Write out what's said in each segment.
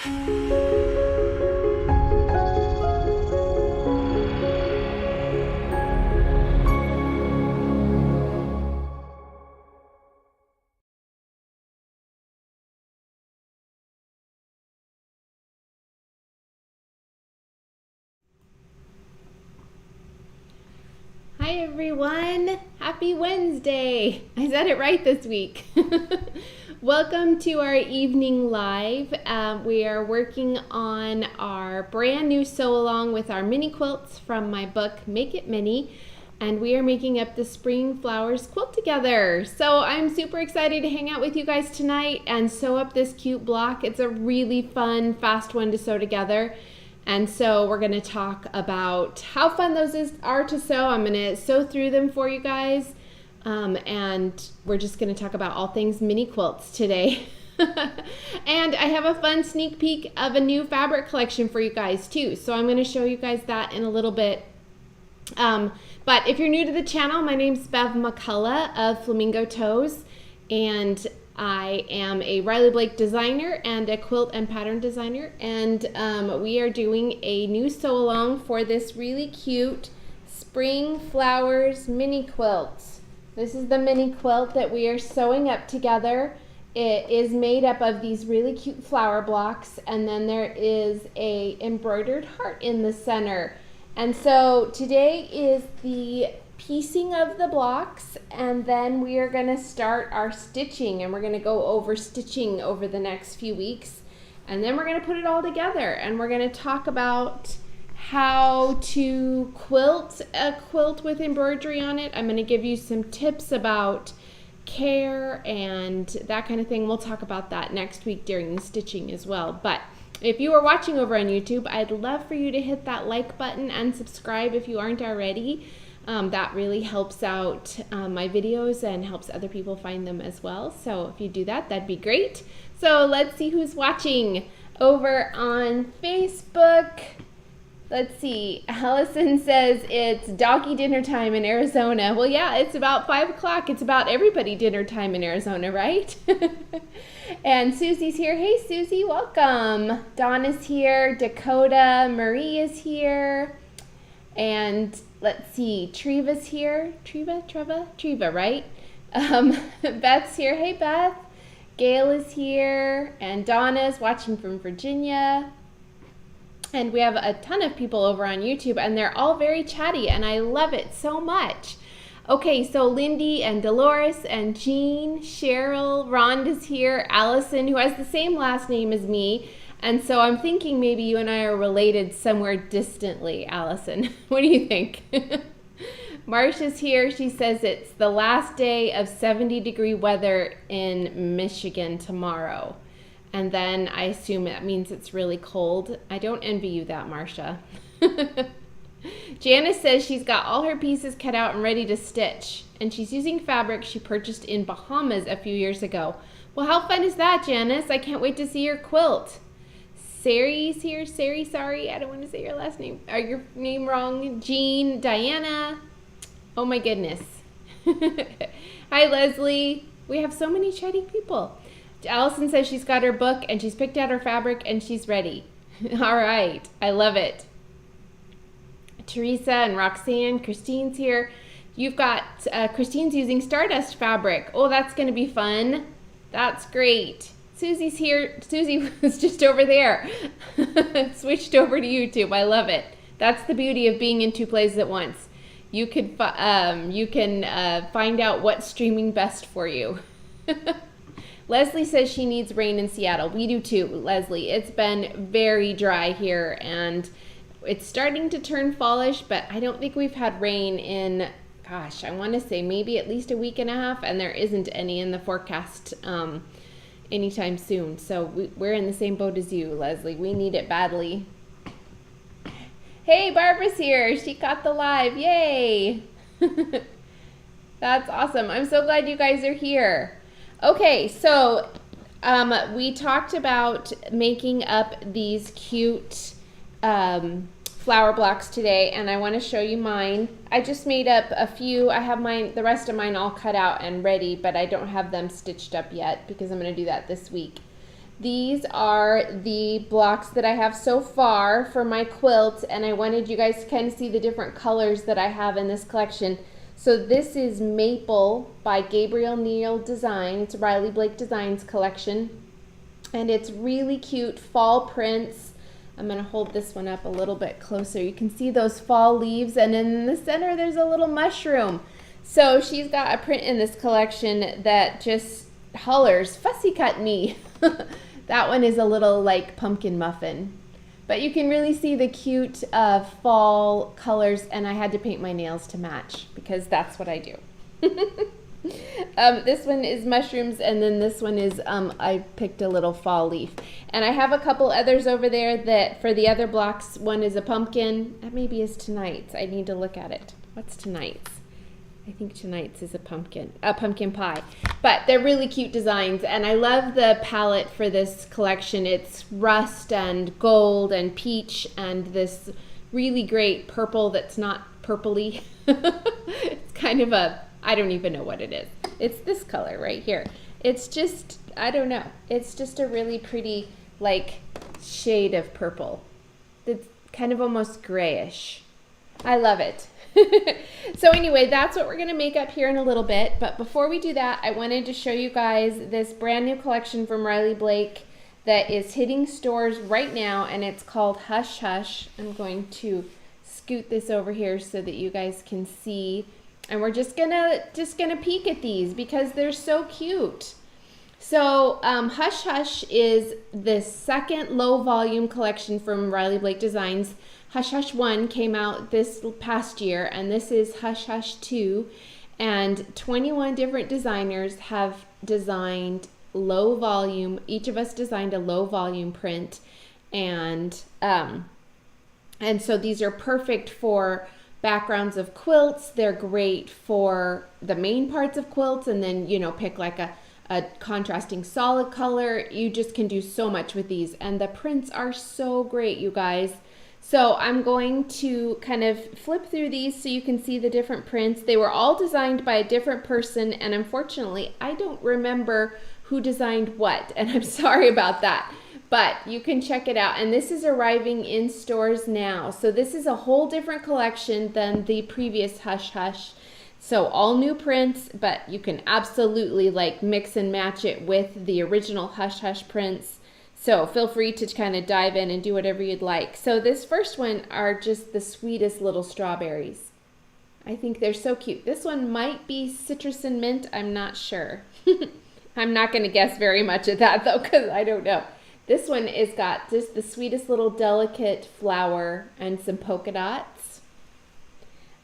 Hi everyone, happy Wednesday. I said it right this week. Welcome to our evening live. We are working on our brand new sew along with our mini quilts from my book Make It Mini, and we are making up the spring flowers quilt together. So I'm super excited to hang out with you guys tonight and sew up this cute block. It's a really fun, fast one to sew together. And so we're going to talk about how fun those are to sew. I'm going to sew through them for you guys. And we're just going to talk about all things mini quilts today. And I have a fun sneak peek of a new fabric collection for you guys too. So I'm going to show you guys that in a little bit. But if you're new to the channel, my name's Bev McCullough of Flamingo Toes. And I am a Riley Blake designer and a quilt and pattern designer, and we are doing a new sew along for this really cute spring flowers mini quilt. This is the mini quilt that we are sewing up together. It is made up of these really cute flower blocks, and then there is a embroidered heart in the center. And so today is the piecing of the blocks, and then we are going to start our stitching, and we're going to go over stitching over the next few weeks, and then we're going to put it all together, and we're going to talk about how to quilt a quilt with embroidery on it. I'm going to give you some tips about care and that kind of thing. We'll talk about that next week during the stitching as well. But if you are watching over on YouTube, I'd love for you to hit that like button and subscribe if you aren't already. That really helps out my videos and helps other people find them as well. So if you do that, that'd be great. So let's see who's watching over on Facebook. Let's see. Allison says it's doggy dinner time in Arizona. Well, yeah, it's about 5 o'clock. It's about everybody dinner time in Arizona, right? And Susie's here. Hey, Susie, welcome. Donna's here. Dakota. Marie is here. And let's see, Treva's here. Treva, right? Beth's here. Hey, Beth. Gail is here. And Donna's watching from Virginia. And we have a ton of people over on YouTube, and they're all very chatty, and I love it so much. Okay, so Lindy and Dolores and Jean, Cheryl, Rhonda's here, Allison, who has the same last name as me. And so I'm thinking maybe you and I are related somewhere distantly, Allison. What do you think? Marsha's here. She says it's the last day of 70-degree weather in Michigan tomorrow. And then I assume that means it's really cold. I don't envy you that, Marsha. Janice says she's got all her pieces cut out and ready to stitch. And she's using fabric she purchased in Bahamas a few years ago. Well, how fun is that, Janice? I can't wait to see your quilt. Sari's here. Sari, sorry, I don't want to say your last name. Or your name wrong. Jean, Diana. Oh my goodness. Hi, Leslie. We have so many chatty people. Allison says she's got her book and she's picked out her fabric and she's ready. All right. I love it. Teresa and Roxanne. Christine's here. You've got, Christine's using Stardust fabric. Oh, that's going to be fun. That's great. Susie's here. Susie was just over there. Switched over to YouTube. I love it. That's the beauty of being in two places at once. You can find out what's streaming best for you. Leslie says she needs rain in Seattle. We do too, Leslie. It's been very dry here, and it's starting to turn fallish, but I don't think we've had rain in, gosh, I want to say maybe at least a week and a half, and there isn't any in the forecast anytime soon. So we're in the same boat as you, Leslie. We need it badly. Hey, Barbara's here. She caught the live. Yay. That's awesome. I'm so glad you guys are here. Okay, so we talked about making up these cute flower blocks today, and I want to show you mine. I just made up a few. I have the rest of mine all cut out and ready, but I don't have them stitched up yet because I'm going to do that this week. These are the blocks that I have so far for my quilt, and I wanted you guys to kind of see the different colors that I have in this collection. So this is Maple by Gabriel Neal Design. It's Riley Blake Designs collection, and it's really cute fall prints. I'm going to hold this one up a little bit closer. You can see those fall leaves, and in the center there's a little mushroom. So she's got a print in this collection that just hollers, "Fussy cut me." That one is a little like pumpkin muffin. But you can really see the cute fall colors, and I had to paint my nails to match because that's what I do. This one is mushrooms, and then this one is, I picked a little fall leaf. And I have a couple others over there that for the other blocks, one is a pumpkin. That maybe is tonight's. I need to look at it. What's tonight's? I think tonight's is a pumpkin pie. But they're really cute designs, and I love the palette for this collection. It's rust and gold and peach and this really great purple that's not purpley. It's kind of a, I don't even know what it is. It's this color right here. It's just, I don't know. It's just a really pretty like shade of purple. It's kind of almost grayish. I love it. So anyway, that's what we're going to make up here in a little bit. But before we do that, I wanted to show you guys this brand new collection from Riley Blake that is hitting stores right now, and it's called Hush Hush. I'm going to scoot this over here so that you guys can see. And we're just gonna peek at these because they're so cute. So Hush Hush is the second low volume collection from Riley Blake Designs. Hush Hush 1 came out this past year, and this is Hush Hush 2, and 21 different designers have designed low volume. Each of us designed a low volume print, and so these are perfect for backgrounds of quilts. They're great for the main parts of quilts, and then, you know, pick like a contrasting solid color. You just can do so much with these, and the prints are so great, you guys. So I'm going to kind of flip through these so you can see the different prints. They were all designed by a different person, and unfortunately I don't remember who designed what, and I'm sorry about that. But you can check it out, and this is arriving in stores now. So this is a whole different collection than the previous Hush Hush. So all new prints, but you can absolutely like mix and match it with the original Hush Hush prints. So feel free to kind of dive in and do whatever you'd like. So this first one are just the sweetest little strawberries. I think they're so cute. This one might be citrus and mint. I'm not sure. I'm not going to guess very much at that though, because I don't know. This one is got just the sweetest little delicate flower and some polka dots.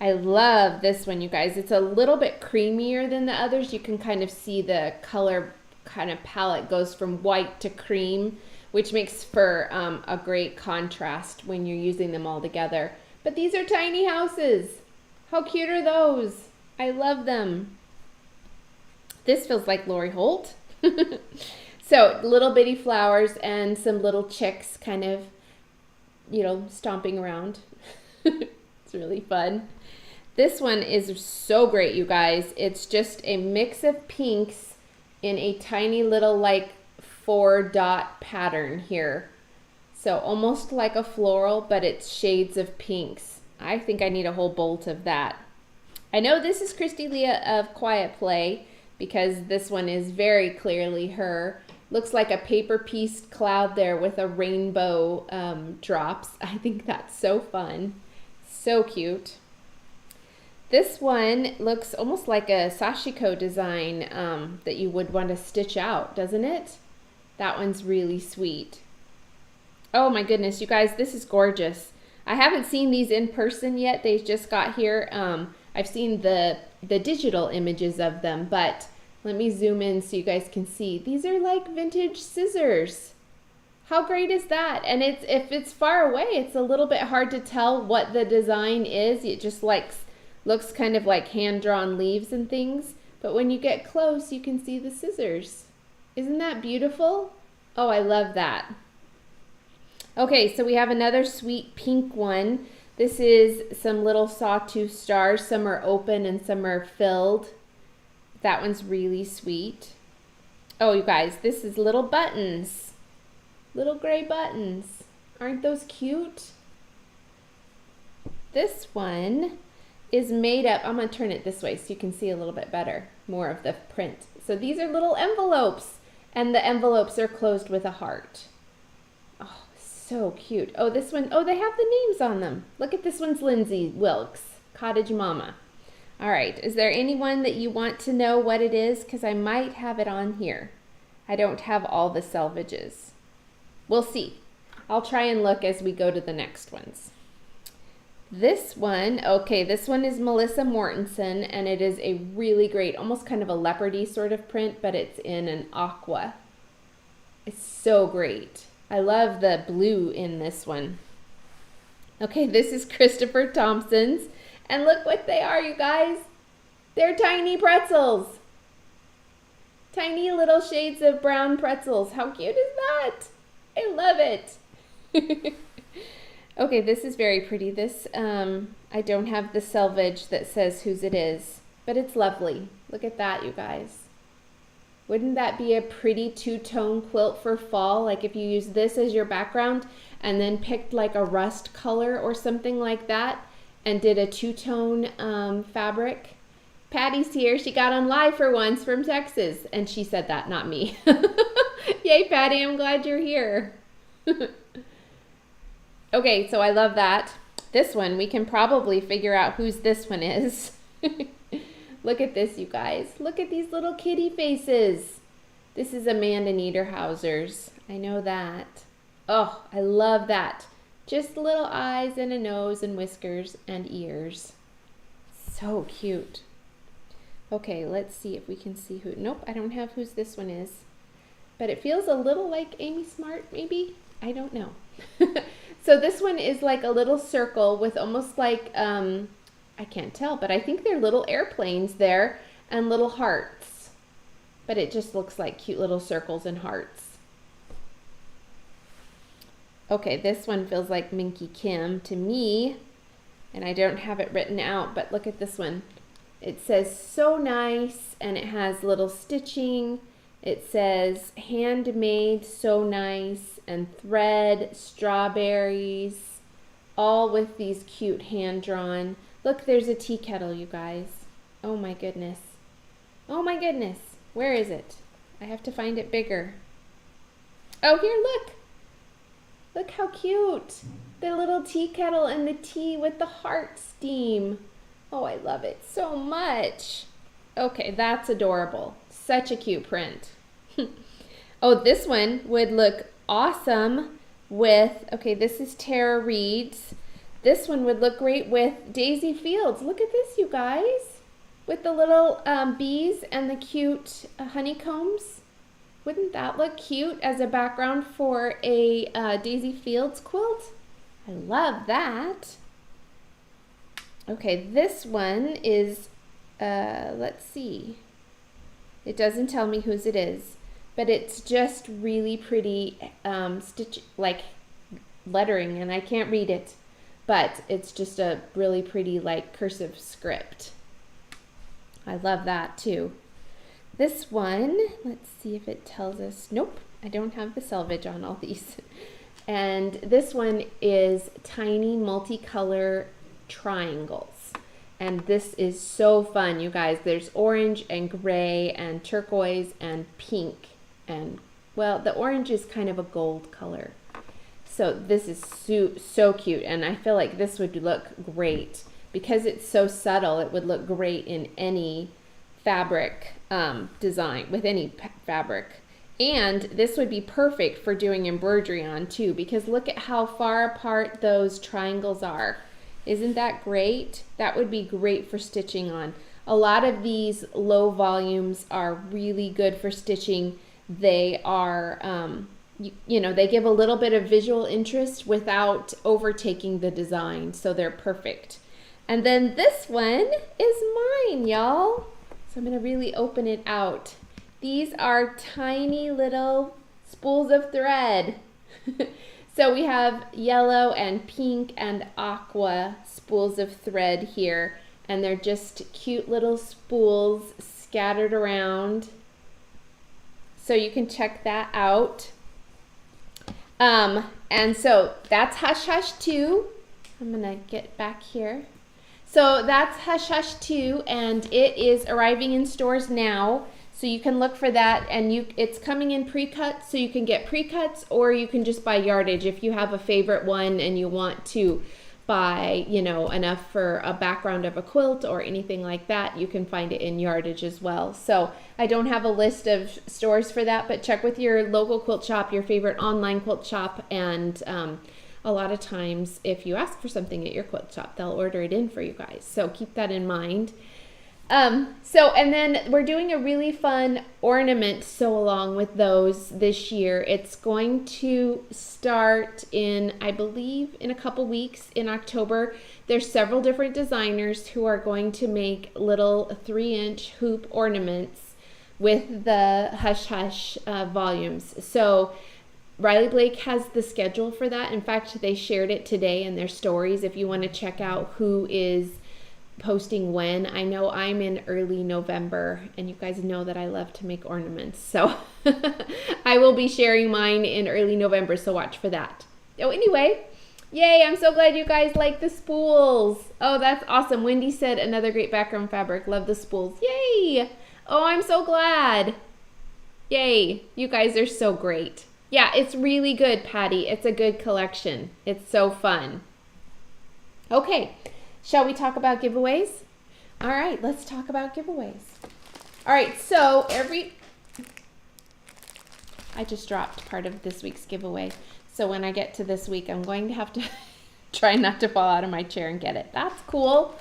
I love this one, you guys. It's a little bit creamier than the others. You can kind of see the color kind of palette goes from white to cream, which makes for a great contrast when you're using them all together. But these are tiny houses. How cute are those? I love them. This feels like Lori Holt. So little bitty flowers and some little chicks kind of, you know, stomping around. It's really fun. This one is so great, you guys. It's just a mix of pinks in a tiny little like 4-dot pattern here. So almost like a floral, but it's shades of pinks. I think I need a whole bolt of that. I know this is Christy Leah of Quiet Play because this one is very clearly her. Looks like a paper pieced cloud there with a rainbow drops. I think that's so fun. So cute. This one looks almost like a sashiko design that you would want to stitch out, doesn't it? That one's really sweet. Oh my goodness, you guys, this is gorgeous. I haven't seen these in person yet. They just got here. I've seen the digital images of them, but let me zoom in so you guys can see. These are like vintage scissors. How great is that? And if it's far away, it's a little bit hard to tell what the design is. It just looks kind of like hand-drawn leaves and things. But when you get close, you can see the scissors. Isn't that beautiful? Oh, I love that. Okay, so we have another sweet pink one. This is some little sawtooth stars. Some are open and some are filled. That one's really sweet. Oh, you guys, this is little buttons. Little gray buttons. Aren't those cute? This one is made up, I'm going to turn it this way so you can see a little bit better, more of the print. So these are little envelopes, and the envelopes are closed with a heart. Oh, so cute. Oh, this one, oh, they have the names on them. Look at this one's Lindsay Wilkes, Cottage Mama. All right, is there anyone that you want to know what it is? Because I might have it on here. I don't have all the selvages. We'll see. I'll try and look as we go to the next ones. This one, okay, this one is Melissa Mortensen, and it is a really great, almost kind of a leopardy sort of print, but it's in an aqua. It's so great. I love the blue in this one. Okay, this is Christopher Thompson's, and look what they are, you guys. They're tiny pretzels. Tiny little shades of brown pretzels. How cute is that? I love it. Okay, this is very pretty. This, I don't have the selvage that says whose it is, but it's lovely. Look at that, you guys. Wouldn't that be a pretty two-tone quilt for fall? Like if you use this as your background and then picked like a rust color or something like that and did a two-tone fabric. Patty's here. She got on live for once from Texas, and she said that, not me. Yay, Patty, I'm glad you're here. Okay, so I love that. This one, we can probably figure out whose this one is. Look at this, you guys. Look at these little kitty faces. This is Amanda Niederhauser's. I know that. Oh, I love that. Just little eyes and a nose and whiskers and ears. So cute. Okay, let's see if we can see who. Nope, I don't have whose this one is. But it feels a little like Amy Smart, maybe? I don't know. So this one is like a little circle with almost like, I can't tell, but I think they're little airplanes there and little hearts. But it just looks like cute little circles and hearts. Okay, this one feels like Minky Kim to me, and I don't have it written out, but look at this one. It says so nice, and it has little stitching. It says handmade, so nice, and thread, strawberries, all with these cute hand-drawn. Look, there's a tea kettle, you guys. Oh my goodness. Oh my goodness. Where is it? I have to find it bigger. Oh, here, look. Look how cute. The little tea kettle and the tea with the heart steam. Oh, I love it so much. Okay, that's adorable. Such a cute print. Oh, this one would look awesome with, okay, this is Tara Reed's. This one would look great with Daisy Fields. Look at this, you guys. With the little bees and the cute honeycombs. Wouldn't that look cute as a background for a Daisy Fields quilt? I love that. Okay, this one is, let's see. It doesn't tell me whose it is, but it's just really pretty stitch, like lettering, and I can't read it, but it's just a really pretty like cursive script. I love that too. This one, let's see if it tells us. Nope, I don't have the selvage on all these. And this one is tiny multicolor triangles. And this is so fun, you guys. There's orange and gray and turquoise and pink. And, well, the orange is kind of a gold color. So this is so cute. And I feel like this would look great. Because it's so subtle, it would look great in any fabric design, with any fabric. And this would be perfect for doing embroidery on too, because look at how far apart those triangles are. Isn't that great? That would be great for stitching on. A lot of these low volumes are really good for stitching. They are, you know, they give a little bit of visual interest without overtaking the design, so they're perfect. And then this one is mine, y'all. So I'm gonna really open it out. These are tiny little spools of thread. So we have yellow and pink and aqua spools of thread here, and they're just cute little spools scattered around. So you can check that out. And so that's Hush Hush 2. I'm going to get back here. So that's Hush Hush 2, and it is arriving in stores now. So you can look for that, and it's coming in pre-cut, so you can get pre-cuts, or you can just buy yardage if you have a favorite one and you want to buy, you know, enough for a background of a quilt or anything like that. You can find it in yardage as well. So I don't have a list of stores for that, but check with your local quilt shop, your favorite online quilt shop, and a lot of times if you ask for something at your quilt shop, they'll order it in for you guys. So keep that in mind. And then we're doing a really fun ornament sew along with those this year. It's going to start in, I believe, in a couple weeks in October. There's several different designers who are going to make little 3-inch hoop ornaments with the Hush Hush volumes. So Riley Blake has the schedule for that. In fact, they shared it today in their stories if you want to check out who is posting when. I know I'm in early November, and you guys know that I love to make ornaments, so I will be sharing mine in early November, so watch for that. Oh, anyway, yay, I'm so glad you guys like the spools. Oh, that's awesome. Wendy said another great background fabric. Love the spools. Yay. Oh, I'm so glad. Yay, you guys are so great. Yeah, it's really good, Patty. It's a good collection. It's so fun. Okay. Shall we talk about giveaways? All right, let's talk about giveaways. All right, so I just dropped part of this week's giveaway. So when I get to this week, I'm going to have to try not to fall out of my chair and get it. That's cool.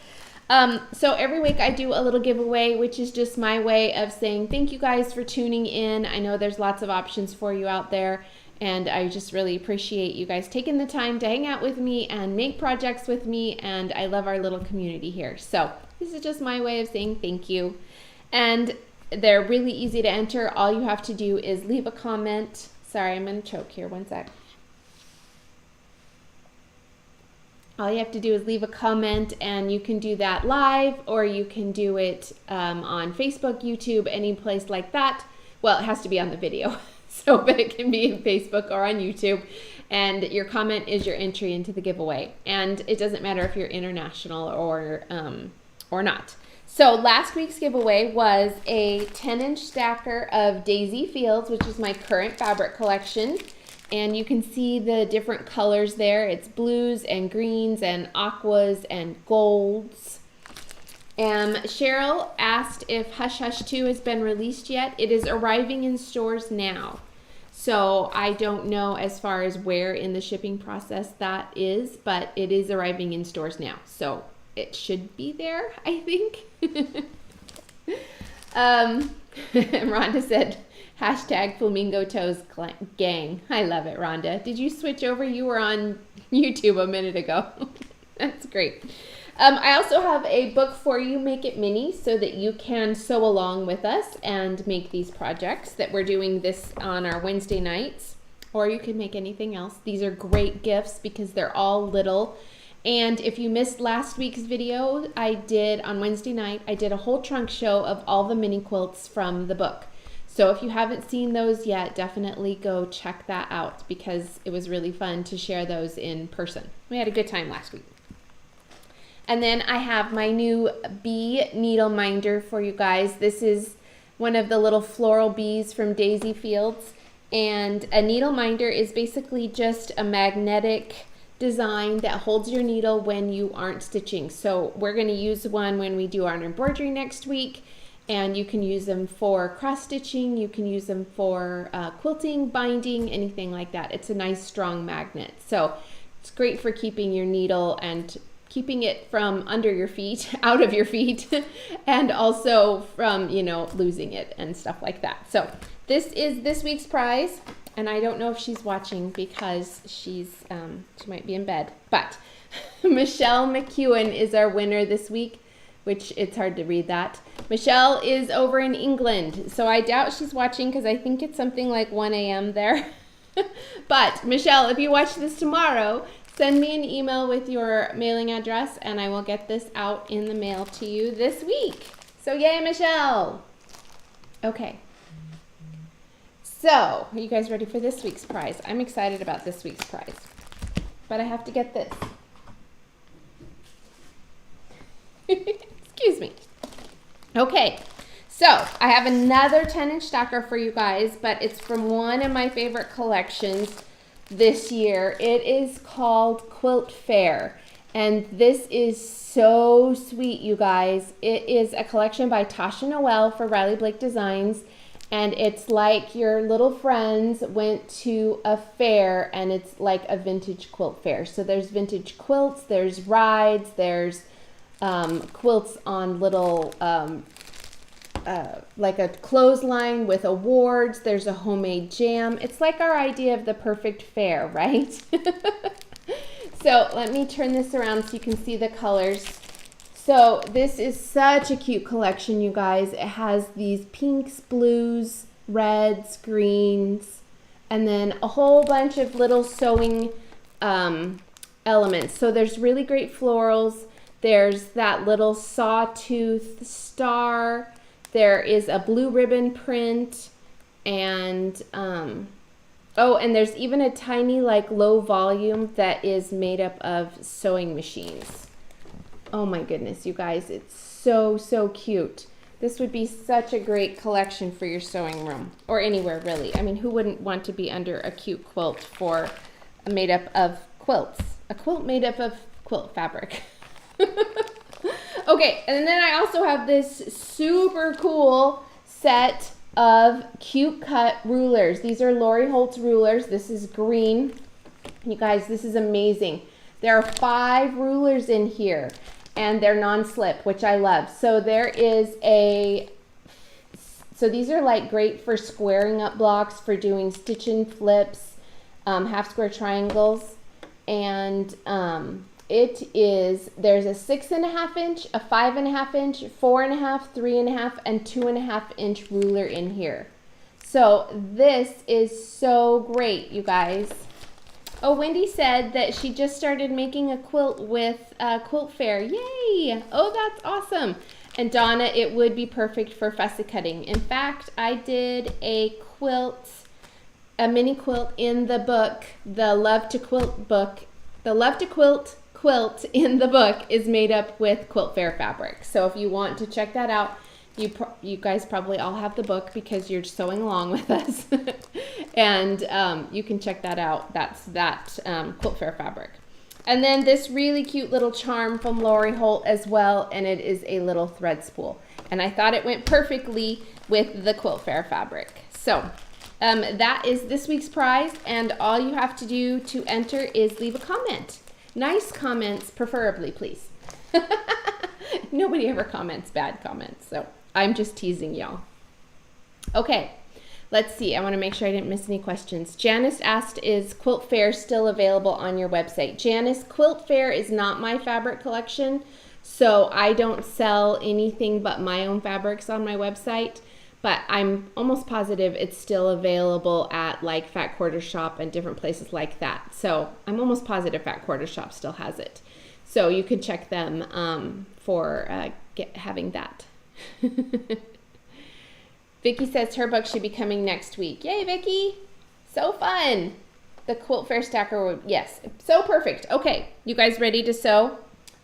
So every week I do a little giveaway, which is just my way of saying thank you guys for tuning in. I know there's lots of options for you out there, and I just really appreciate you guys taking the time to hang out with me and make projects with me, and I love our little community here. So this is just my way of saying thank you. And they're really easy to enter. All you have to do is leave a comment. Sorry, I'm going to choke here. One sec. All you have to do is leave a comment, and you can do that live, or you can do it on Facebook, YouTube, any place like that. Well, it has to be on the video. So, but it can be in Facebook or on YouTube, and your comment is your entry into the giveaway. And it doesn't matter if you're international or not. So last week's giveaway was a 10-inch stacker of Daisy Fields, which is my current fabric collection. And you can see the different colors there. It's blues and greens and aquas and golds. Cheryl asked if Hush Hush 2 has been released yet. It is arriving in stores now. So I don't know as far as where in the shipping process that is, but it is arriving in stores now. So it should be there, I think. Rhonda said, hashtag Flamingo Toes gang. I love it, Rhonda. Did you switch over? You were on YouTube a minute ago. That's great. I also have a book for you, Make It Mini, so that you can sew along with us and make these projects that we're doing this on our Wednesday nights, or you can make anything else. These are great gifts because they're all little. And if you missed last week's video, I did on Wednesday night, I did a whole trunk show of all the mini quilts from the book. So if you haven't seen those yet, definitely go check that out because it was really fun to share those in person. We had a good time last week. And then I have my new bee needle minder for you guys. This is one of the little floral bees from Daisy Fields. And a needle minder is basically just a magnetic design that holds your needle when you aren't stitching. So we're going to use one when we do our embroidery next week. And you can use them for cross stitching. You can use them for quilting, binding, anything like that. It's a nice strong magnet. So it's great for keeping your needle and keeping it from under your feet, out of your feet, and also from, losing it and stuff like that. So this is this week's prize, and I don't know if she's watching because she might be in bed, but Michelle McEwen is our winner this week, which it's hard to read that. Michelle is over in England, so I doubt she's watching because I think it's something like 1 a.m. there. But Michelle, if you watch this tomorrow, send me an email with your mailing address and I will get this out in the mail to you this week. So yay, Michelle. Okay. So, are you guys ready for this week's prize? I'm excited about this week's prize, but I have to get this. Excuse me. Okay, so I have another 10-inch stacker for you guys, but it's from one of my favorite collections this year. It is called Quilt Fair, and this is so sweet, you guys. It is a collection by Tasha Noel for Riley Blake Designs, and it's like your little friends went to a fair, and it's like a vintage quilt fair. So there's vintage quilts, there's rides, there's quilts on little like a clothesline with awards. There's a homemade jam. It's like our idea of the perfect fair, right? So let me turn this around so you can see the colors. So this is such a cute collection, you guys. It has these pinks, blues, reds, greens, and then a whole bunch of little sewing elements. So there's really great florals. There's that little sawtooth star. There is a blue ribbon print, and oh, and there's even a tiny like low volume that is made up of sewing machines. Oh my goodness, you guys, it's so, so cute. This would be such a great collection for your sewing room, or anywhere really. I mean, who wouldn't want to be under a cute quilt for made up of quilts? A quilt made up of quilt fabric. Okay, and then I also have this super cool set of cute cut rulers. These are Lori Holt's rulers. This is green. You guys, this is amazing. There are 5 rulers in here, and they're non-slip, which I love. So there is so these are like great for squaring up blocks, for doing stitch and flips, half square triangles, and there's a 6.5 inch, a 5.5 inch, 4.5, 3.5, and 2.5 inch ruler in here. So this is so great, you guys. Oh, Wendy said that she just started making a quilt with Quilt Fair. Yay! Oh, that's awesome. And Donna, it would be perfect for fussy cutting. In fact, I did a mini quilt in the book, the Love to Quilt book. The Love to quilt in the book is made up with Quilt Fair fabric. So if you want to check that out, you guys probably all have the book because you're sewing along with us. And you can check that out. That's that Quilt Fair fabric. And then this really cute little charm from Lori Holt as well, and it is a little thread spool. And I thought it went perfectly with the Quilt Fair fabric. So that is this week's prize, and all you have to do to enter is leave a comment. Nice comments, preferably, please. Nobody ever comments bad comments, so I'm just teasing y'all. Okay, let's see. I want to make sure I didn't miss any questions. Janice asked, is Quilt Fair still available on your website? Janice, Quilt Fair is not my fabric collection, so I don't sell anything but my own fabrics on my website, but I'm almost positive it's still available at like Fat Quarter Shop and different places like that. So I'm almost positive Fat Quarter Shop still has it. So you could check them for having that. Vicky says her book should be coming next week. Yay, Vicky! So fun! The Quilt Fair stacker, yes, so perfect. Okay, you guys ready to sew?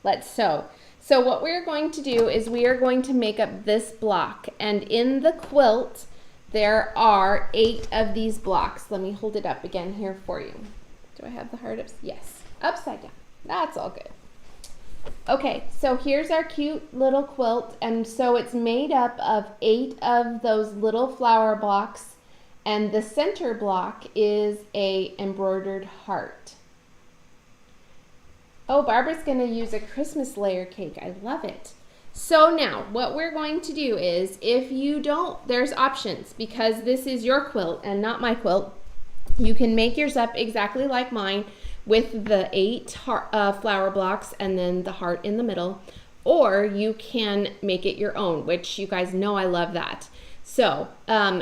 Let's sew. So what we're going to do is we are going to make up this block, and in the quilt there are 8 of these blocks. Let me hold it up again here for you. Do I have the hard ups? Yes, upside down. That's all good. Okay, so here's our cute little quilt, and so it's made up of 8 of those little flower blocks, and the center block is a embroidered heart. Oh, Barbara's going to use a Christmas layer cake. I love it. So now what we're going to do is, if you don't, there's options, because this is your quilt and not my quilt. You can make yours up exactly like mine with the 8 flower blocks and then the heart in the middle, or you can make it your own, which you guys know I love that. So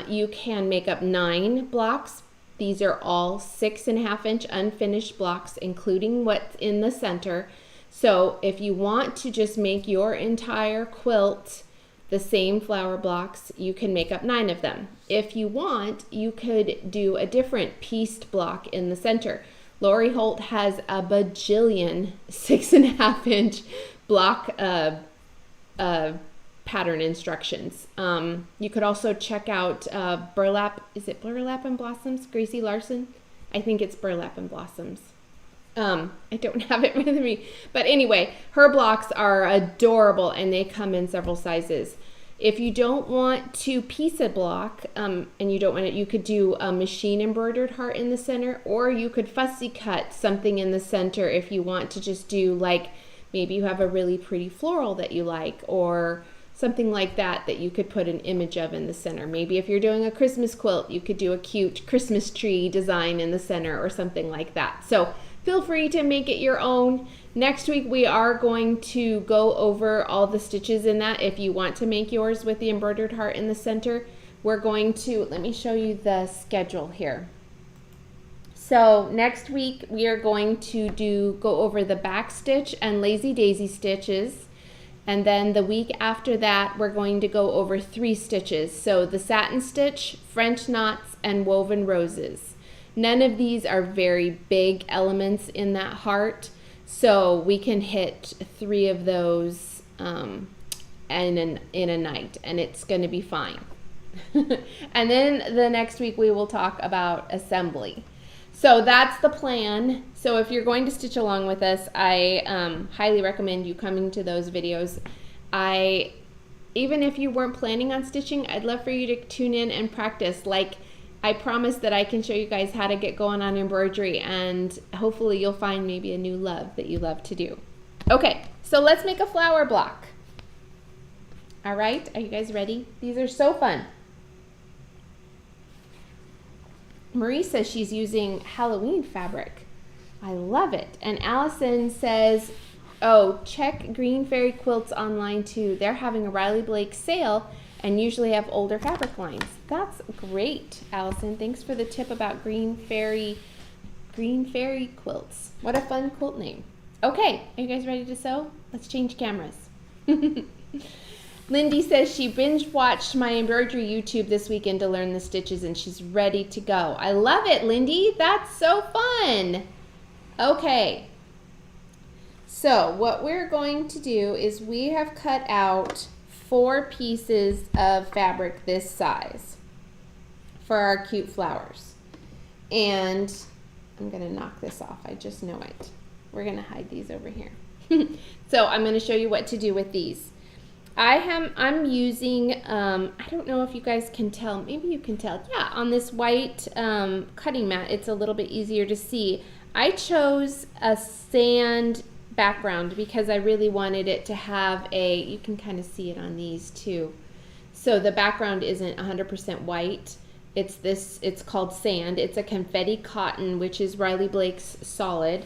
you can make up 9 blocks. These are all 6.5 inch unfinished blocks, including what's in the center. So if you want to just make your entire quilt the same flower blocks, you can make up 9 of them. If you want, you could do a different pieced block in the center. Lori Holt has a bajillion 6.5-inch block pattern instructions. You could also check out Burlap, is it Burlap and Blossoms? Gracie Larson? I think it's Burlap and Blossoms. I don't have it with me, but anyway, her blocks are adorable and they come in several sizes. If you don't want to piece a block and you don't want it, you could do a machine embroidered heart in the center, or you could fussy cut something in the center if you want to just do, like, maybe you have a really pretty floral that you like, or something like that that you could put an image of in the center. Maybe if you're doing a Christmas quilt, you could do a cute Christmas tree design in the center or something like that. So feel free to make it your own. Next week we are going to go over all the stitches in that. If you want to make yours with the embroidered heart in the center, we're going to, let me show you the schedule here. So next week we are going to go over the back stitch and lazy daisy stitches. And then the week after that, we're going to go over 3 stitches. So the satin stitch, French knots, and woven roses. None of these are very big elements in that heart, so we can hit 3 of those in a night, and it's going to be fine. And then the next week we will talk about assembly. So that's the plan. So if you're going to stitch along with us, I highly recommend you coming to those videos. Even if you weren't planning on stitching, I'd love for you to tune in and practice. Like, I promise that I can show you guys how to get going on embroidery, and hopefully you'll find maybe a new love that you love to do. Okay, so let's make a flower block. All right, are you guys ready? These are so fun. Marie says she's using Halloween fabric. I love it. And Allison says, oh, check Green Fairy Quilts online too. They're having a Riley Blake sale and usually have older fabric lines. That's great, Allison. Thanks for the tip about Green Fairy Quilts. What a fun quilt name. Okay, are you guys ready to sew? Let's change cameras. Lindy says she binge watched my embroidery YouTube this weekend to learn the stitches and she's ready to go. I love it, Lindy. That's so fun. Okay. So what we're going to do is we have cut out 4 pieces of fabric this size for our cute flowers. And I'm going to knock this off. I just know it. We're going to hide these over here. So I'm going to show you what to do with these. I'm using, I don't know if you guys can tell, maybe you can tell, yeah, on this white cutting mat, it's a little bit easier to see. I chose a sand background because I really wanted it to have you can kind of see it on these too. So the background isn't 100% white. It's called sand. It's a confetti cotton, which is Riley Blake's solid.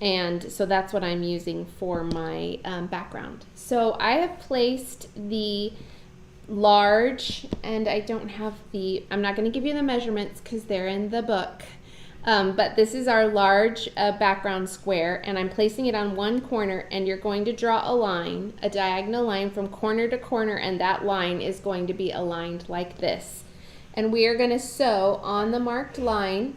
And so that's what I'm using for my background. So I have placed the large, and I don't have I'm not going to give you the measurements because they're in the book. But this is our large background square, and I'm placing it on one corner, and you're going to draw a line, a diagonal line from corner to corner, and that line is going to be aligned like this. And we are going to sew on the marked line.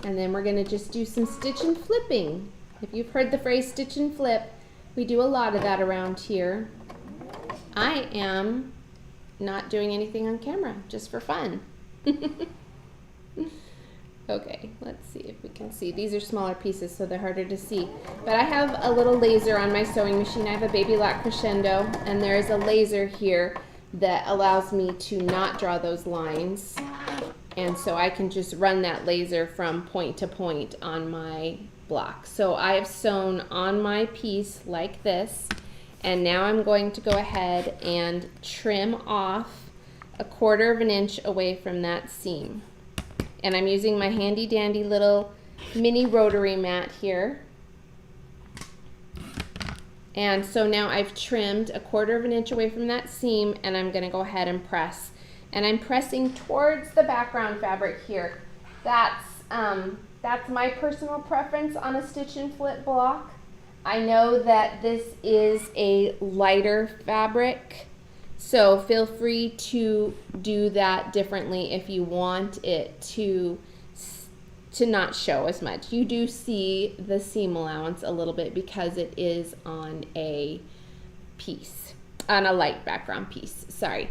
And then we're going to just do some stitch and flipping. If you've heard the phrase stitch and flip, we do a lot of that around here. I am not doing anything on camera, just for fun. Okay, let's see if we can see. These are smaller pieces, so they're harder to see. But I have a little laser on my sewing machine. I have a Baby Lock Crescendo, and there is a laser here that allows me to not draw those lines. And so I can just run that laser from point to point on my block. So I have sewn on my piece like this. And now I'm going to go ahead and trim off 1/4 inch away from that seam. And I'm using my handy dandy little mini rotary mat here. And so now I've trimmed 1/4 inch away from that seam, and I'm going to go ahead and press. And I'm pressing towards the background fabric here. That's my personal preference on a stitch and flip block. I know that this is a lighter fabric, So feel free to do that differently if you want it to not show as much. You do see the seam allowance a little bit because it is on a piece, on a light background piece, sorry.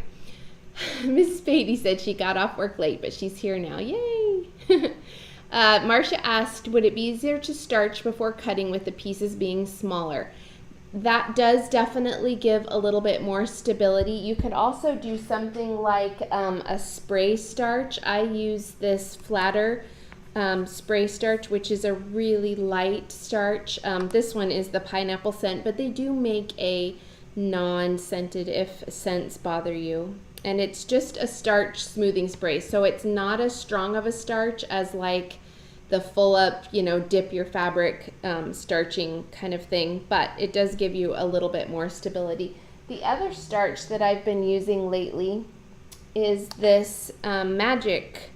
Mrs. Beatty said she got off work late, but she's here now, yay! Marcia asked, would it be easier to starch before cutting with the pieces being smaller? That does definitely give a little bit more stability. You could also do something like a spray starch. I use this flatter spray starch, which is a really light starch. This one is the pineapple scent, but they do make a non-scented if scents bother you. And it's just a starch smoothing spray, so it's not as strong of a starch as like the full up, you know, dip your fabric starching kind of thing, but it does give you a little bit more stability. The other starch that I've been using lately is this magic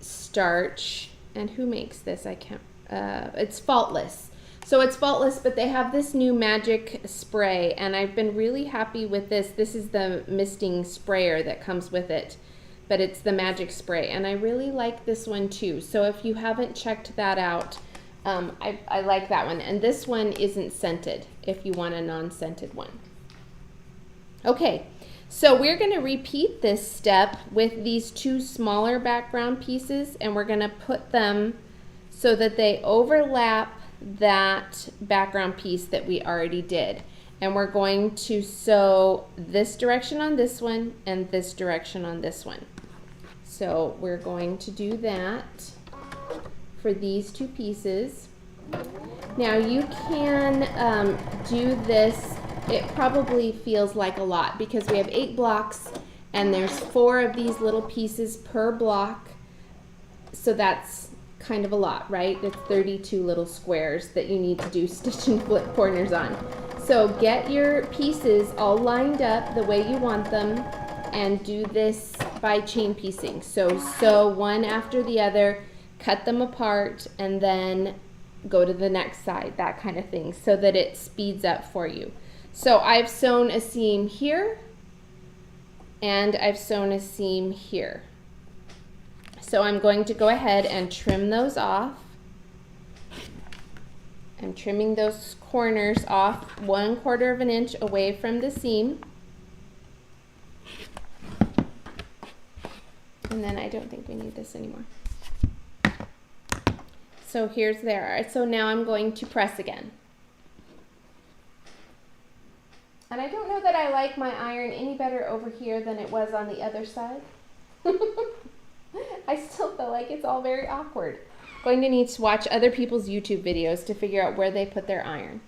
starch, and who makes this? I can't, it's Faultless. So it's Faultless, but they have this new magic spray, and I've been really happy with this. This is the misting sprayer that comes with it, but it's the magic spray, and I really like this one too. So if you haven't checked that out, I like that one. And this one isn't scented if you want a non-scented one. Okay, so we're going to repeat this step with these two smaller background pieces, and we're going to put them so that they overlap that background piece that we already did. And we're going to sew this direction on this one and this direction on this one. So we're going to do that for these two pieces. Now you can do this, it probably feels like a lot because we have 8 blocks and there's 4 of these little pieces per block. So that's kind of a lot, right? It's 32 little squares that you need to do stitch and flip corners on. So get your pieces all lined up the way you want them and do this by chain piecing. So sew one after the other, cut them apart, and then go to the next side, that kind of thing, so that it speeds up for you. So I've sewn a seam here and I've sewn a seam here. So I'm going to go ahead and trim those off. I'm trimming those corners off 1/4 of an inch away from the seam. And then I don't think we need this anymore. So here's there. So now I'm going to press again. And I don't know that I like my iron any better over here than it was on the other side. I still feel like it's all very awkward. Going to need to watch other people's YouTube videos to figure out where they put their iron.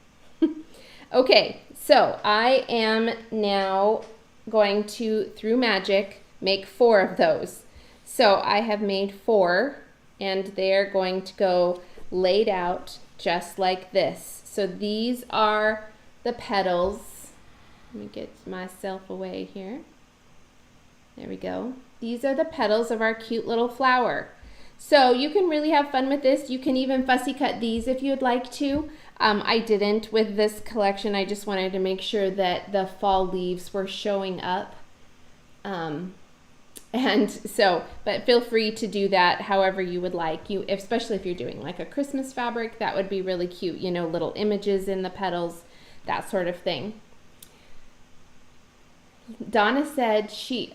Okay, so I am now going to, through magic, make 4 of those. So I have made 4, and they're going to go laid out just like this. So these are the petals. Let me get myself away here. There we go. These are the petals of our cute little flower. So you can really have fun with this. You can even fussy cut these if you'd like to. I didn't with this collection. I just wanted to make sure that the fall leaves were showing up. And so, but feel free to do that however you would like. Especially if you're doing like a Christmas fabric, that would be really cute. You know, little images in the petals, that sort of thing. Donna said she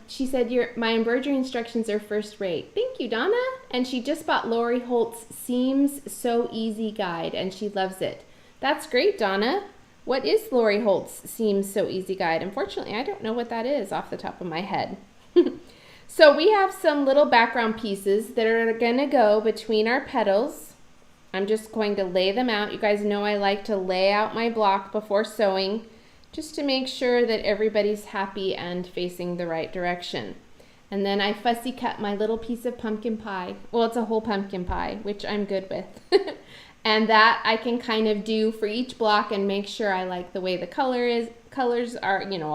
said my embroidery instructions are first rate. Thank you, Donna. And she just bought Lori Holt's Seams So Easy guide and she loves it. That's great, Donna. What is Lori Holt's Seams So Easy guide? Unfortunately, I don't know what that is off the top of my head. So we have some little background pieces that are going to go between our petals. I'm just going to lay them out. You guys know I like to lay out my block before sewing, just to make sure that everybody's happy and facing the right direction. And then I fussy cut my little piece of pumpkin pie. Well, it's a whole pumpkin pie, which I'm good with. And that I can kind of do for each block and make sure I like the way the colors are, you know,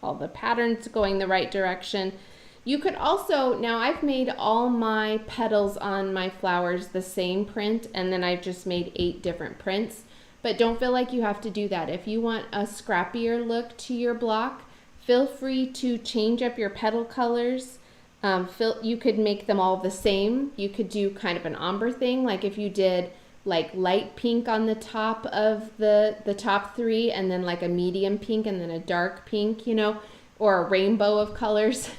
all the patterns going the right direction. You could also, now I've made all my petals on my flowers the same print, and then I've just made 8 different prints. But don't feel like you have to do that. If you want a scrappier look to your block, Feel free to change up your petal colors. You could make them all the same. You could do kind of an ombre thing, like if you did like light pink on the top of the top three, and then like a medium pink and then a dark pink, you know, or a rainbow of colors.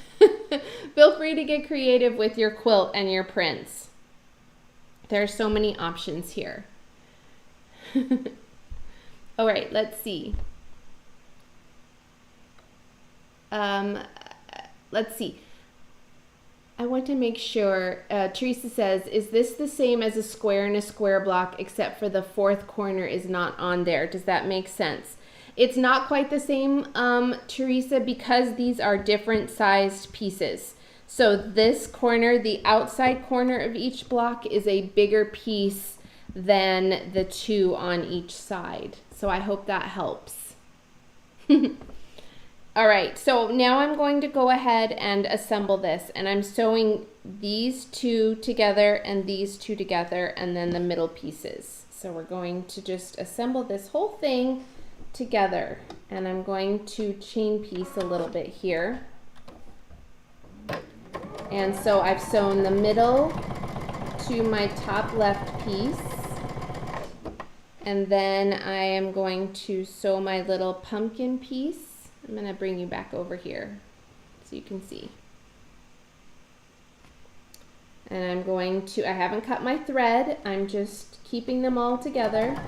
Feel free to get creative with your quilt and your prints. There are so many options here. All right, let's see. Let's see. I want to make sure, Teresa says, is this the same as a square and a square block except for the fourth corner is not on there? Does that make sense? It's not quite the same, Teresa, because these are different sized pieces. So this corner, the outside corner of each block, is a bigger piece than the two on each side. So I hope that helps. All right, so now I'm going to go ahead and assemble this, and I'm sewing these two together and these two together, and then the middle pieces. So we're going to just assemble this whole thing together, and I'm going to chain piece a little bit here. And so I've sewn the middle to my top left piece, and then I am going to sew my little pumpkin piece. I'm going to bring you back over here so you can see. And I'm going to, I haven't cut my thread, I'm just keeping them all together.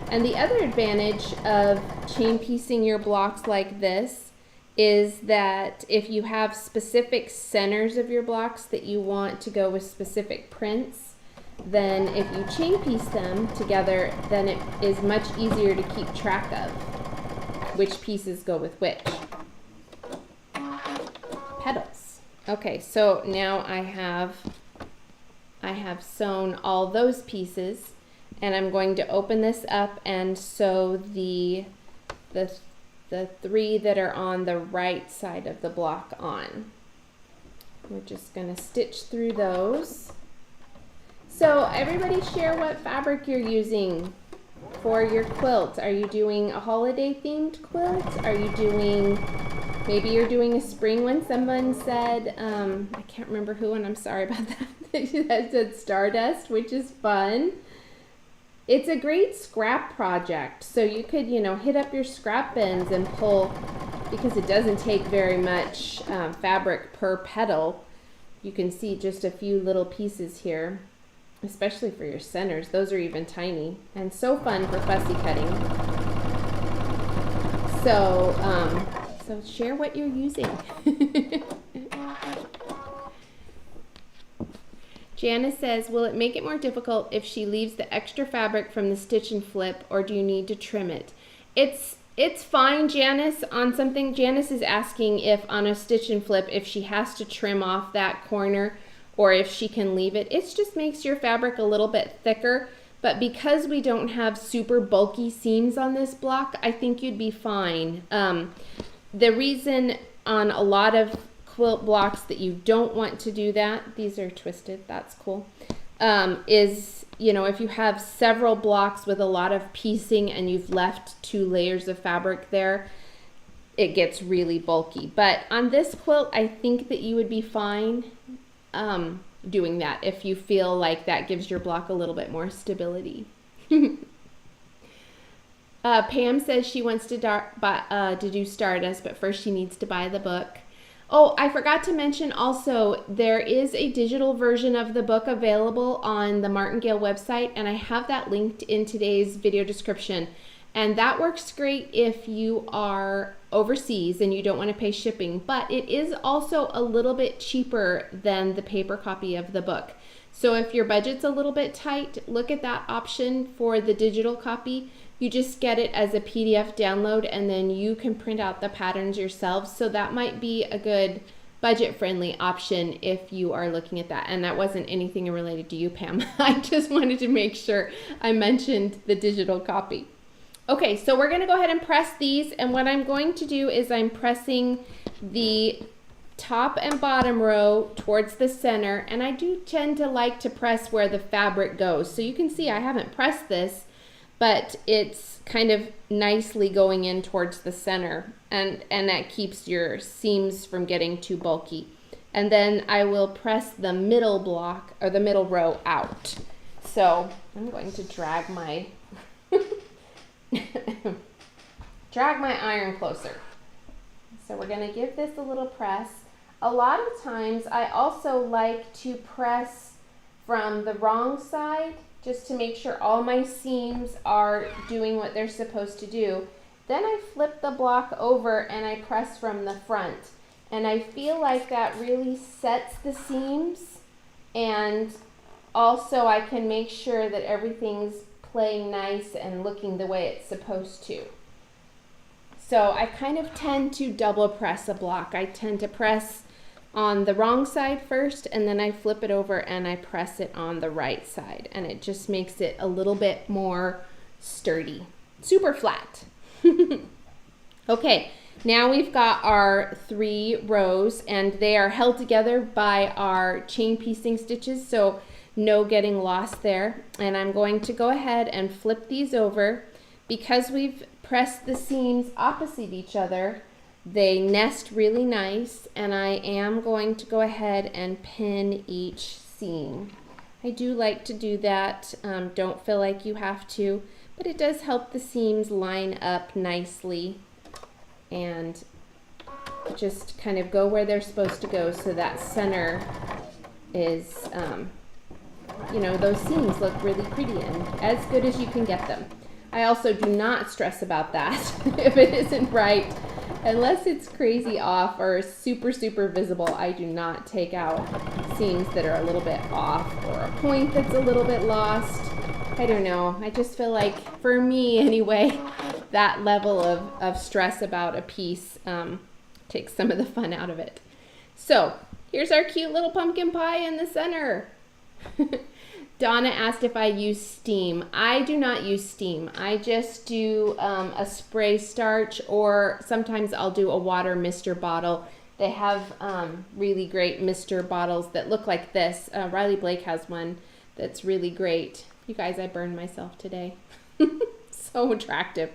And the other advantage of chain piecing your blocks like this is that if you have specific centers of your blocks that you want to go with specific prints, then if you chain piece them together, then it is much easier to keep track of which pieces go with which petals. Okay, so now I have sewn all those pieces, and I'm going to open this up and sew the three that are on the right side of the block on. We're just going to stitch through those. So everybody share what fabric you're using for your quilt. Are you doing a holiday themed quilt? Are you doing, maybe you're doing a spring one? Someone said, I can't remember who, and I'm sorry about that, that said Stardust, which is fun. It's a great scrap project. So you could, you know, hit up your scrap bins and pull, because it doesn't take very much fabric per petal. You can see just a few little pieces here, especially for your centers. Those are even tiny and so fun for fussy cutting. So, so share what you're using. Janice says, will it make it more difficult if she leaves the extra fabric from the stitch and flip, or do you need to trim it? It's fine, Janice. On something, Janice is asking if on a stitch and flip, if she has to trim off that corner or if she can leave it. It just makes your fabric a little bit thicker, but because we don't have super bulky seams on this block, I think you'd be fine. The reason on a lot of quilt blocks that you don't want to do that, these are twisted, that's cool, is, you know, if you have several blocks with a lot of piecing and you've left 2 layers of fabric there, it gets really bulky. But on this quilt, I think that you would be fine doing that if you feel like that gives your block a little bit more stability. Pam says she wants to do Stardust, but first she needs to buy the book. Oh, I forgot to mention also, there is a digital version of the book available on the Martingale website, and I have that linked in today's video description. And that works great if you are overseas and you don't want to pay shipping, but it is also a little bit cheaper than the paper copy of the book. So if your budget's a little bit tight, look at that option for the digital copy. You just get it as a PDF download, and then you can print out the patterns yourself. So that might be a good budget-friendly option if you are looking at that. And that wasn't anything related to you, Pam. I just wanted to make sure I mentioned the digital copy. Okay, so we're going to go ahead and press these, and what I'm going to do is I'm pressing the top and bottom row towards the center, and I do tend to like to press where the fabric goes. So you can see I haven't pressed this, but it's kind of nicely going in towards the center, and that keeps your seams from getting too bulky. And then I will press the middle block or the middle row out. So I'm going to drag my iron closer. So we're going to give this a little press. A lot of times I also like to press from the wrong side just to make sure all my seams are doing what they're supposed to do. Then I flip the block over and I press from the front. And I feel like that really sets the seams, and also I can make sure that everything's playing nice and looking the way it's supposed to. So I kind of tend to double press a block. I tend to press on the wrong side first, and then I flip it over and I press it on the right side, and it just makes it a little bit more sturdy. Super flat. Okay, now we've got our 3 rows, and they are held together by our chain piecing stitches, so no getting lost there. And I'm going to go ahead and flip these over. Because we've pressed the seams opposite each other, they nest really nice, and I am going to go ahead and pin each seam. I do like to do that. Don't feel like you have to, but it does help the seams line up nicely and just kind of go where they're supposed to go, so that center is, you know, those seams look really pretty and as good as you can get them. I also do not stress about that if it isn't right. Unless it's crazy off or super, super visible, I do not take out seams that are a little bit off or a point that's a little bit lost. I don't know. I just feel like, for me anyway, that level of stress about a piece takes some of the fun out of it. So here's our cute little pumpkin pie in the center. Donna asked if I use steam. I do not use steam. I just do a spray starch, or sometimes I'll do a water mister bottle. They have really great mister bottles that look like this. Riley Blake has one that's really great. You guys, I burned myself today. So attractive.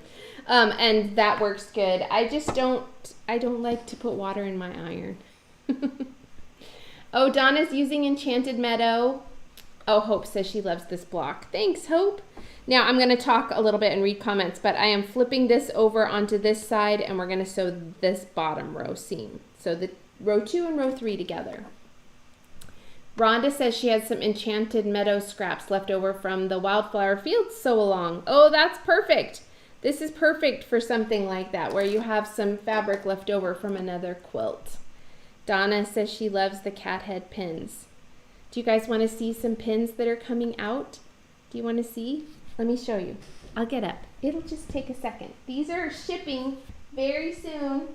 And that works good. I don't like to put water in my iron. Oh, Donna's using Enchanted Meadow. Oh, Hope says she loves this block. Thanks, Hope. Now I'm going to talk a little bit and read comments, but I am flipping this over onto this side, and we're going to sew this bottom row seam. So the row 2 and row 3 together. Rhonda says she has some Enchanted Meadow scraps left over from the Wildflower Field sew along. Oh, that's perfect. This is perfect for something like that, where you have some fabric left over from another quilt. Donna says she loves the cat head pins. Do you guys want to see some pins that are coming out? Do you want to see? Let me show you. I'll get up. It'll just take a second. These are shipping very soon.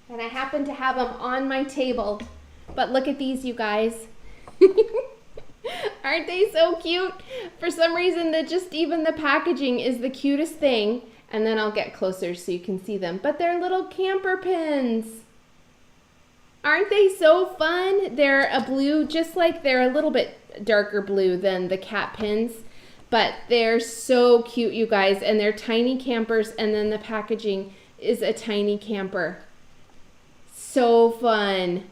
And I happen to have them on my table. But look at these, you guys. Aren't they so cute? For some reason, even the packaging is the cutest thing. And then I'll get closer so you can see them. But they're little camper pins. Aren't they so fun? They're a blue, just like they're a little bit darker blue than the cat pins. But they're so cute, you guys. And they're tiny campers. And then the packaging is a tiny camper. So fun.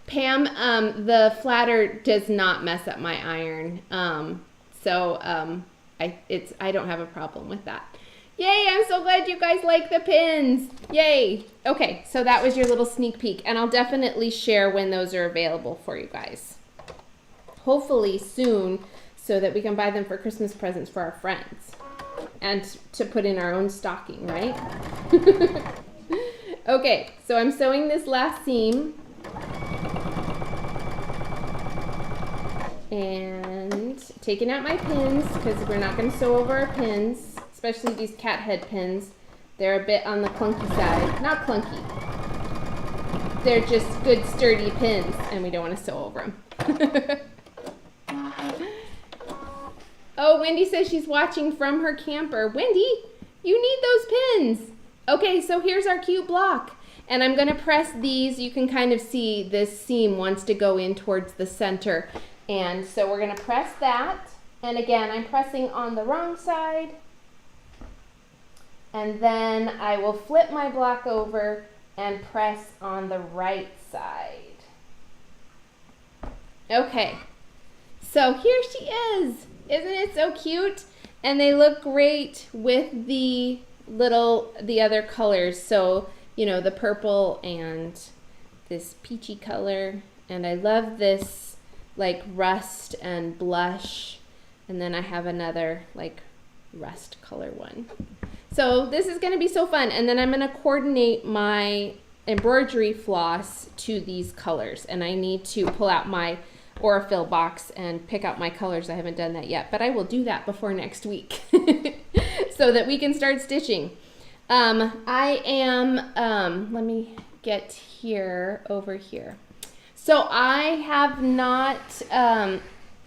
Pam, the flatter does not mess up my iron. I don't have a problem with that. Yay, I'm so glad you guys like the pins. Yay. Okay, so that was your little sneak peek, and I'll definitely share when those are available for you guys. Hopefully soon, so that we can buy them for Christmas presents for our friends. And to put in our own stocking, right? Okay, so I'm sewing this last seam. And taking out my pins, because we're not going to sew over our pins, especially these cat head pins. They're a bit on the clunky side. Not clunky. They're just good sturdy pins, and we don't want to sew over them. Oh, Wendy says she's watching from her camper. Wendy, you need those pins. Okay, so here's our cute block. And I'm gonna press these. You can kind of see this seam wants to go in towards the center. And so we're gonna press that. And again, I'm pressing on the wrong side. And then I will flip my block over and press on the right side. Okay, so here she is. Isn't it so cute? And they look great with the other colors. So, you know, the purple and this peachy color. And I love this like rust and blush. And then I have another like rust color one. So this is going to be so fun. And then I'm going to coordinate my embroidery floss to these colors. And I need to pull out my Aurifil box and pick out my colors. I haven't done that yet, but I will do that before next week so that we can start stitching. I am, let me get over here. So I have not,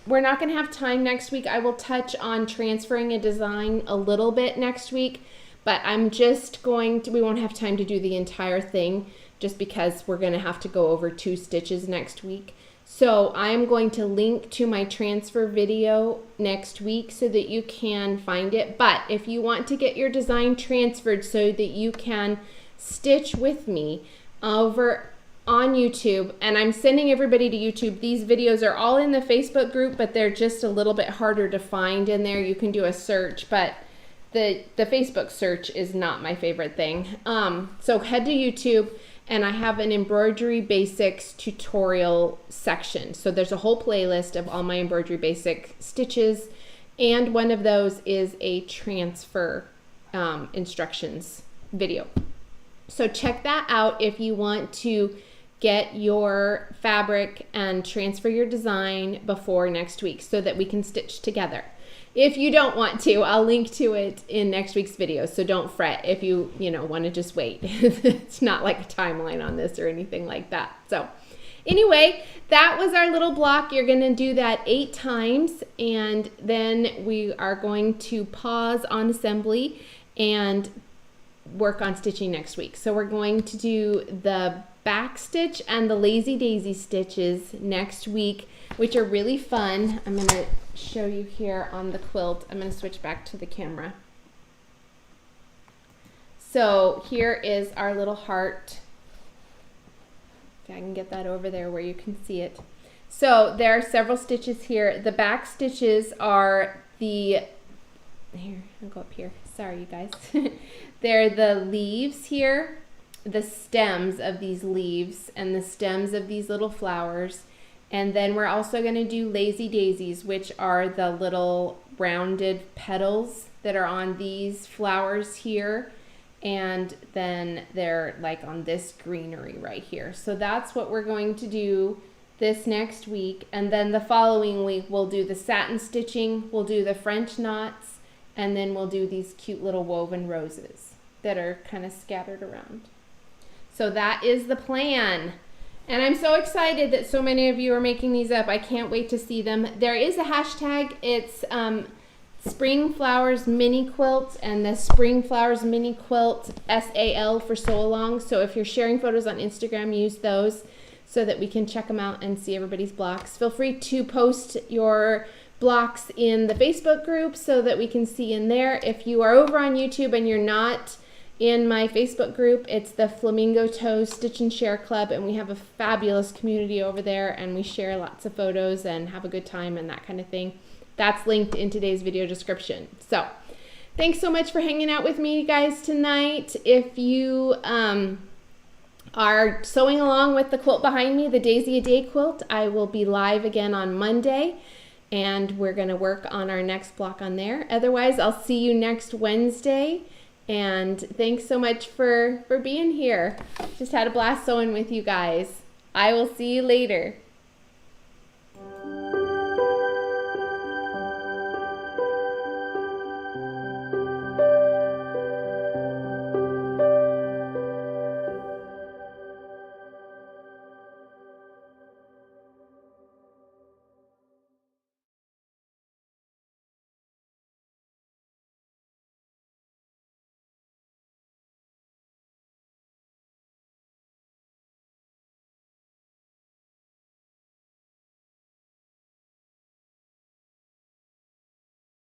we're not going to have time next week. I will touch on transferring a design a little bit next week, but I'm just going to, we won't have time to do the entire thing just because we're going to have to go over 2 stitches next week. So I'm going to link to my transfer video next week so that you can find it. But if you want to get your design transferred so that you can stitch with me over on YouTube, and I'm sending everybody to YouTube. These videos are all in the Facebook group, but they're just a little bit harder to find in there. You can do a search, but the Facebook search is not my favorite thing. So head to YouTube. And I have an embroidery basics tutorial section. So there's a whole playlist of all my embroidery basic stitches. And one of those is a transfer instructions video. So check that out if you want to get your fabric and transfer your design before next week so that we can stitch together. If you don't want to, I'll link to it in next week's video, so don't fret if you want to just wait. It's not like a timeline on this or anything like that. So anyway, that was our little block. You're going to do that 8 times, and then we are going to pause on assembly and work on stitching next week. So we're going to do the back stitch and the lazy daisy stitches next week, which are really fun. I'm going to show you here on the quilt. I'm going to switch back to the camera. So here is our little heart. If I can get that over there where you can see it. So there are several stitches here. The back stitches are here, I'll go up here. Sorry, you guys. They're the leaves here, the stems of these leaves and the stems of these little flowers. And then we're also going to do lazy daisies, which are the little rounded petals that are on these flowers here. And then they're like on this greenery right here. So that's what we're going to do this next week. And then the following week, we'll do the satin stitching, we'll do the French knots, and then we'll do these cute little woven roses that are kind of scattered around. So that is the plan. And I'm so excited that so many of you are making these up. I can't wait to see them. There is a hashtag. It's Spring Flowers Mini Quilt and the Spring Flowers Mini Quilt SAL for so long. So if you're sharing photos on Instagram, use those so that we can check them out and see everybody's blocks. Feel free to post your blocks in the Facebook group so that we can see in there. If you are over on YouTube and you're not in my Facebook group, it's the Flamingo Toes Stitch and Share Club, and we have a fabulous community over there, and we share lots of photos and have a good time and that kind of thing. That's linked in today's video description. So thanks so much for hanging out with me, guys, tonight. If you are sewing along with the quilt behind me, the Daisy a Day quilt, I will be live again on Monday, and we're going to work on our next block on there. Otherwise, I'll see you next Wednesday. And thanks so much for being here. Just had a blast sewing with you guys. I will see you later.